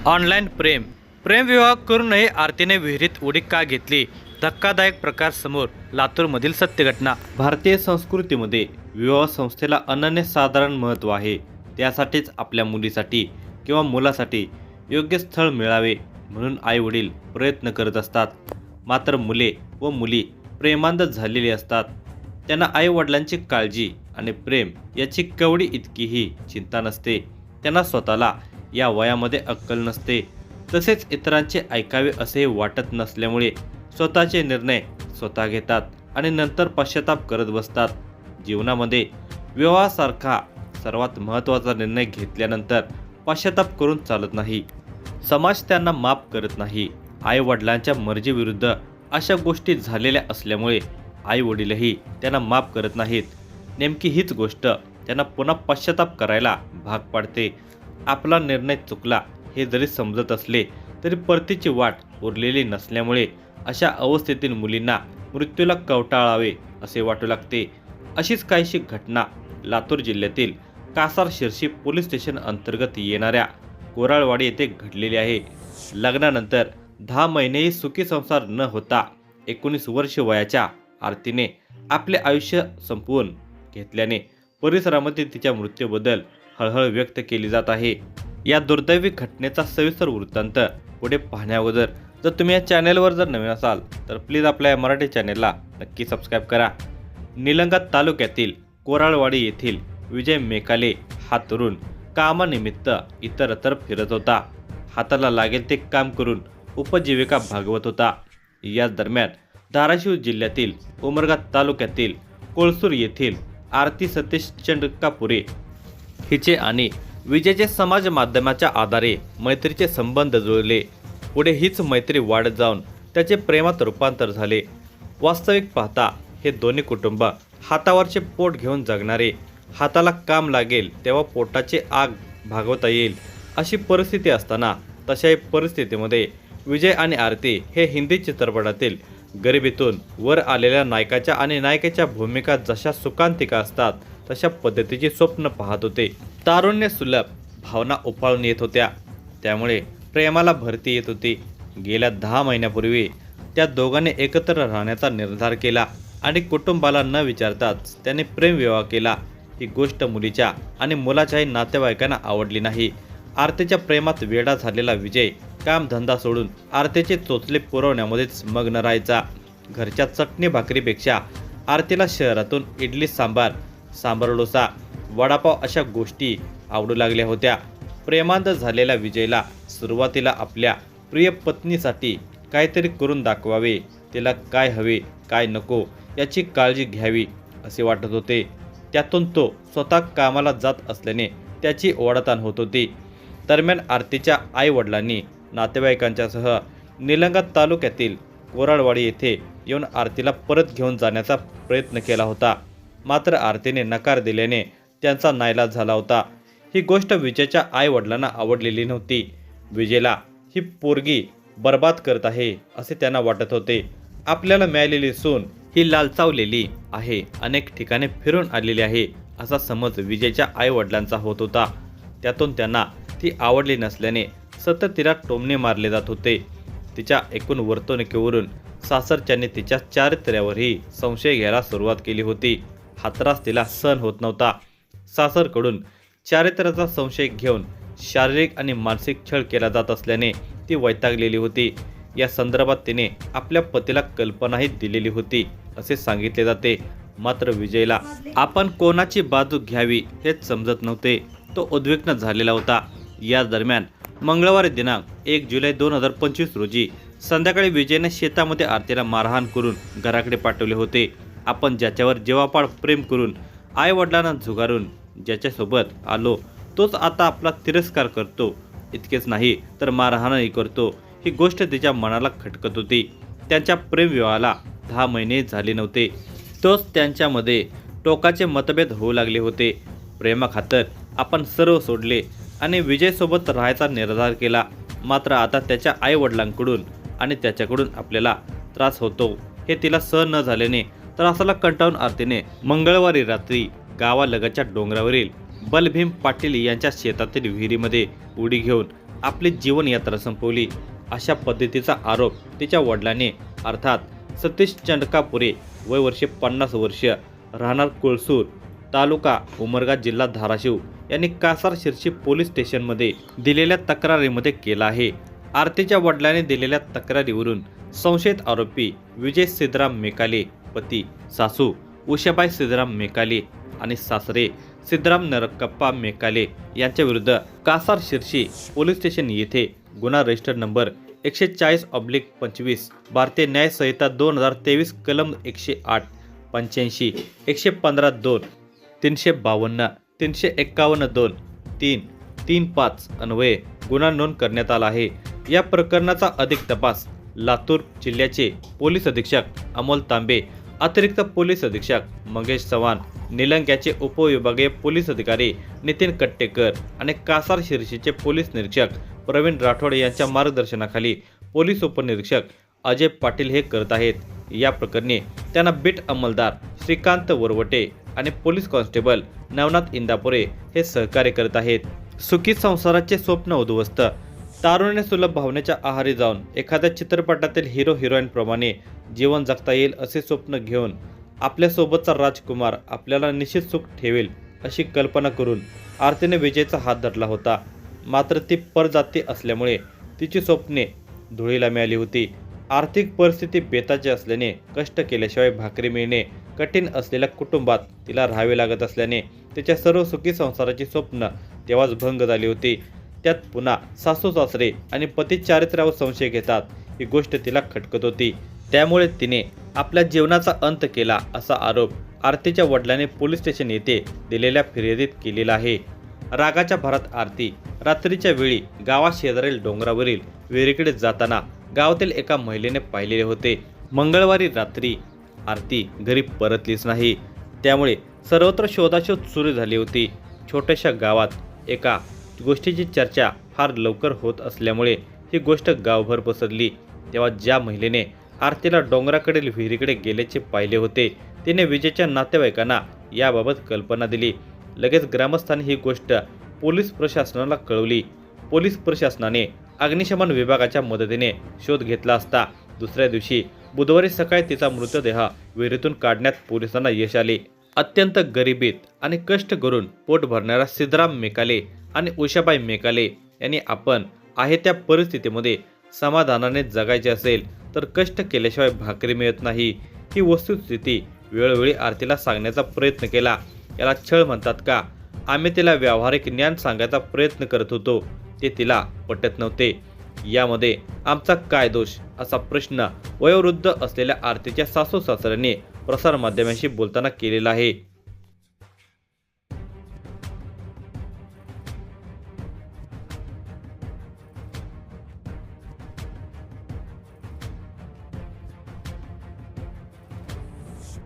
Online प्रेमविवाह करूनही आरतीने विहिरीत उडी का घेतली? धक्कादायक प्रकार समोर, लातूरमधील सत्य घटना। भारतीय संस्कृतीमध्ये विवाह संस्थेला अनन्यसाधारण महत्त्व आहे। त्यासाठीच आपल्या मुलीसाठी किंवा मुलासाठी योग्य स्थळ मिळावे म्हणून आई वडील प्रयत्न करत असतात। मात्र मुले व मुली प्रेमांध झालेली असतात। त्यांना आई वडिलांची काळजी आणि प्रेम याची कवडी इतकीही चिंता नसते। त्यांना स्वतःला या वयामध्ये अक्कल नसते, तसेच इतरांचे ऐकावे असेही वाटत नसल्यामुळे स्वतःचे निर्णय स्वतः घेतात आणि नंतर पश्चाताप करत बसतात। जीवनामध्ये विवाहासारखा सर्वात महत्त्वाचा निर्णय घेतल्यानंतर पश्चाताप करून चालत नाही। समाज त्यांना माफ करत नाही। आई वडिलांच्या मर्जीविरुद्ध अशा गोष्टी झालेल्या असल्यामुळे आई वडीलही त्यांना माफ करत नाहीत। नेमकी हीच गोष्ट त्यांना पुन्हा पश्चाताप करायला भाग पाडते। आपला निर्णय चुकला हे जरी समजत असले तरी परतीची वाट उरलेली नसल्यामुळे अशा अवस्थेतील मुलींना मृत्यूला कवटाळावे असे वाटू लागते। अशीच काहीशी घटना लातूर जिल्ह्यातील कासार शिरशी पोलीस स्टेशन अंतर्गत येणाऱ्या कोराळवाडी येथे घडलेली आहे। लग्नानंतर 10 महिनेही सुखी संसार न होता 19 वर्ष वयाच्या आरतीने आपले आयुष्य संपवून घेतल्याने परिसरामध्ये तिच्या मृत्यूबद्दल हळहळ व्यक्त केली जात आहे। या दुर्दैवी घटनेचा सविस्तर वृत्तांत पुढे पाहण्याअगोदर जर तुम्ही या चॅनलवर जर नवीन असाल तर प्लीज आपल्या या मराठी चॅनलला नक्की सबस्क्राईब करा। निलंगा तालुक्यातील कोराळवाडी येथील विजय मेकाले हा तरुण कामानिमित्त इतरत्र फिरत होता। हाताला लागेल ते काम करून उपजीविका भागवत होता। याच दरम्यान धाराशिव जिल्ह्यातील उमरगा तालुक्यातील कोळसूर येथील आरती सतीश चंडकापुरे हिचे आणि विजयचे समाज माध्यमाच्या आधारे मैत्रीचे संबंध जुळले। पुढे हीच मैत्री वाढत जाऊन त्याचे प्रेमात रूपांतर झाले। वास्तविक पाहता हे दोन्ही कुटुंब हातावरचे पोट घेऊन जगणारे, हाताला काम लागेल तेव्हा पोटाचे आग भागवता येईल अशी परिस्थिती असताना तशाही परिस्थितीमध्ये विजय आणि आरती हे हिंदी चित्रपटातील गरिबीतून वर आलेल्या नायकाच्या आणि नायिकेच्या भूमिका जशा सुखांतिका असतात तशा पद्धतीची स्वप्न पाहत होते। तारुण्य सुलभ भावना उफाळून येत होत्या, त्यामुळे प्रेमाला भरती येत होती। गेल्या 10 महिन्यापूर्वी त्या दोघांनी एकत्र राहण्याचा निर्धार केला आणि कुटुंबाला न विचारताच त्यांनी प्रेमविवाह केला। ही गोष्ट मुलीच्या आणि मुलाच्याही नातेवाईकांना आवडली नाही। आरतीच्या प्रेमात वेडा झालेला विजय कामधंदा सोडून आरतीचे चोचले पुरवण्यामध्येच मग्न राहायचा। घरच्या चटणी भाकरीपेक्षा आरतीला शहरातून इडली सांबार डोसा वडापाव अशा गोष्टी आवडू लागल्या होत्या। प्रेमांध झालेल्या विजयला सुरुवातीला आपल्या प्रिय पत्नीसाठी काहीतरी करून दाखवावे, तिला काय हवे काय नको याची काळजी घ्यावी असे वाटत होते। त्यातून तो स्वतः कामाला जात असल्याने त्याची ओढाताण होत होती। दरम्यान आरतीच्या आई वडिलांनी नातेवाईकांच्यासह निलंगा तालुक्यातील कोराळवाडी येथे येऊन आरतीला परत घेऊन जाण्याचा प्रयत्न केला होता। मात्र आरतीने नकार दिल्याने त्यांचा नाईलाज झाला होता। ही गोष्ट विजयच्या आई वडिलांना आवडलेली नव्हती। विजयला ही पोरगी बर्बाद करत आहे असे त्यांना वाटत होते। आपल्याला मिळालेली सून ही लालचावलेली आहे, अनेक ठिकाणी फिरून आलेली आहे असा समज विजयच्या आई वडिलांचा होत होता। त्यातून त्यांना ती आवडली नसल्याने सतत तिला टोमणे मारले जात होते। तिच्या एकूण वर्तणुकीवरून सासरच्यांनी तिच्या चारित्र्यावरही संशय घ्यायला सुरुवात केली होती। हा त्रास तिला सहन होत नव्हता। सासरकडून चारित्र्याचा संशय घेऊन शारीरिक आणि मानसिक छळ केला जात असल्याने ती वैतागलेली होती। या संदर्भात तिने आपल्या पतीला कल्पनाही दिलेली होती असे सांगितले जाते। मात्र विजयला आपण कोणाची बाजू घ्यावी हेच समजत नव्हते। तो उद्विग्न झालेला होता। या दरम्यान मंगळवारी दिनांक 1 जुलै 2025 रोजी संध्याकाळी विजयने शेतामध्ये आरतीला मारहाण करून घराकडे पाठवले होते। आपण ज्याच्यावर जीवापाड प्रेम करून आई वडिलांना झुगारून ज्याच्यासोबत आलो तोच आता आपला तिरस्कार करतो, इतकेच नाही तर मारहाणही करतो, ही गोष्ट तिच्या मनाला खटकत होती। त्यांच्या प्रेमविवाहाला 10 महिने झाले नव्हते, तोच त्यांच्यामध्ये टोकाचे मतभेद होऊ लागले होते। प्रेमाखातर आपण सर्व सोडले आणि विजयसोबत राहायचा निर्धार केला। मात्र आता त्याच्या आई वडिलांकडून आणि त्याच्याकडून आपल्याला त्रास होतो हे तिला सहन न झाल्याने त्रासाला कंटाळून आरतीने मंगळवारी रात्री गावालगतच्या डोंगरावरील बलभीम पाटील यांच्या शेतातील विहिरीमध्ये उडी घेऊन आपली जीवनयात्रा संपवली अशा पद्धतीचा आरोप तिच्या वडिलांनी अर्थात सतीश चंडकापुरे वय वर्षे 50 वर्ष राहणार कुळसूर तालुका उमरगा जिल्हा धाराशिव यांनी कासार शिरशी पोलीस स्टेशनमध्ये दिलेल्या तक्रारीमध्ये केला आहे। आरतीच्या वडिलांनी दिलेल्या तक्रारीवरून संशयित आरोपी विजय सिद्धराम मेकाले पती सासू उषाबाई सिद्धराम मेकाले आणि सासरे सिद्धराम नरकप्पा मेकाले यांच्या विरुद्ध कासार शिरशी पोलीस स्टेशन येथे गुन्हा रजिस्टर नंबर 140/25 भारतीय न्याय संहिता 2023 कलम 108 85 115(2) 352 351(2) 335 अन्वये गुन्हा नोंद करण्यात आला आहे। या प्रकरणाचा अधिक तपास लातूर जिल्ह्याचे पोलीस अधीक्षक अमोल तांबे, अतिरिक्त पोलीस अधीक्षक मंगेश चव्हाण, निलंग्याचे उपविभागीय पोलीस अधिकारी नितीन कट्टेकर आणि कासार शिरशीचे पोलीस निरीक्षक प्रवीण राठोड यांच्या मार्गदर्शनाखाली पोलीस उपनिरीक्षक अजय पाटील हे करत आहेत। या प्रकरणी त्यांना बीट अंमलदार श्रीकांत वरवटे आणि पोलीस कॉन्स्टेबल नवनाथ इंदापुरे हे सहकार्य करत आहेत। सुखी संसाराचे स्वप्न उद्ध्वस्त, तारुण्य सुलभ भावनेच्या आहारी जाऊन एखाद्या चित्रपटातील हिरो हिरोईन प्रमाणे जीवन जगता येईल असे स्वप्न घेऊन आपल्यासोबतचा राजकुमार आपल्याला निश्चित सुख ठेवेल अशी कल्पना करून आरतीने विजयचा हात धरला होता। मात्र ती परजाती असल्यामुळे तिची स्वप्ने धुळीला मिळाली होती। आर्थिक परिस्थिती बेताची असल्याने कष्ट केल्याशिवाय भाकरी मिळणे कठीण असलेल्या कुटुंबात तिला राहावे लागत असल्याने तिच्या सर्व सुखी संसाराची स्वप्न तेव्हाच भंग झाली होती। त्यात पुन्हा सासू सासरे आणि पती चारित्र्यावर संशय घेतात ही गोष्ट तिला खटकत होती। त्यामुळे तिने आपल्या जीवनाचा अंत केला असा आरोप आरतीच्या वडिलांनी पोलीस स्टेशन येथे दिलेल्या फिर्यादीत केलेला आहे। रागाच्या भरात आरती रात्रीच्या वेळी गावाशेजारील डोंगरावरील विहिरीकडे जाताना गावातील एका महिलेने पाहिलेले होते। मंगळवारी रात्री आरती घरी परतलीच नाही, त्यामुळे सर्वत्र शोधाशोध सुरू झाली होती। छोट्याशा गावात एका गोष्टीची चर्चा फार लवकर होत असल्यामुळे ही गोष्ट गावभर पसरली। तेव्हा ज्या महिलेने आरतीला डोंगराकडील विहिरीकडे गेल्याचे पाहिले होते तिने विजयच्या नातेवाईकांना याबाबत कल्पना दिली। लगेच ग्रामस्थांनी ही गोष्ट पोलीस प्रशासनाला कळवली। पोलीस प्रशासनाने अग्निशमन विभागाच्या मदतीने शोध घेतला असता दुसऱ्या दिवशी बुधवारी सकाळी तिचा मृतदेह विहिरीतून काढण्यात पोलिसांना यश आले। अत्यंत गरिबीत आणि कष्ट करून पोट भरणाऱ्या सिद्धराम मेकाले आणि उषाबाई मेकाले यांनी आपण आहे त्या परिस्थितीमध्ये समाधानाने जगायचे असेल तर कष्ट केल्याशिवाय भाकरी मिळत नाही ही वस्तुस्थिती वेळोवेळी आरतीला सांगण्याचा प्रयत्न केला। याला छळ म्हणतात का? आम्ही तिला व्यावहारिक ज्ञान सांगायचा प्रयत्न करत होतो, ते तिला पटत नव्हते। यामध्ये आमचा काय दोष असा प्रश्न वयोवृद्ध असलेल्या आरतीच्या सासू सासऱ्यांनी प्रसारमाध्यमांशी बोलताना केलेला आहे।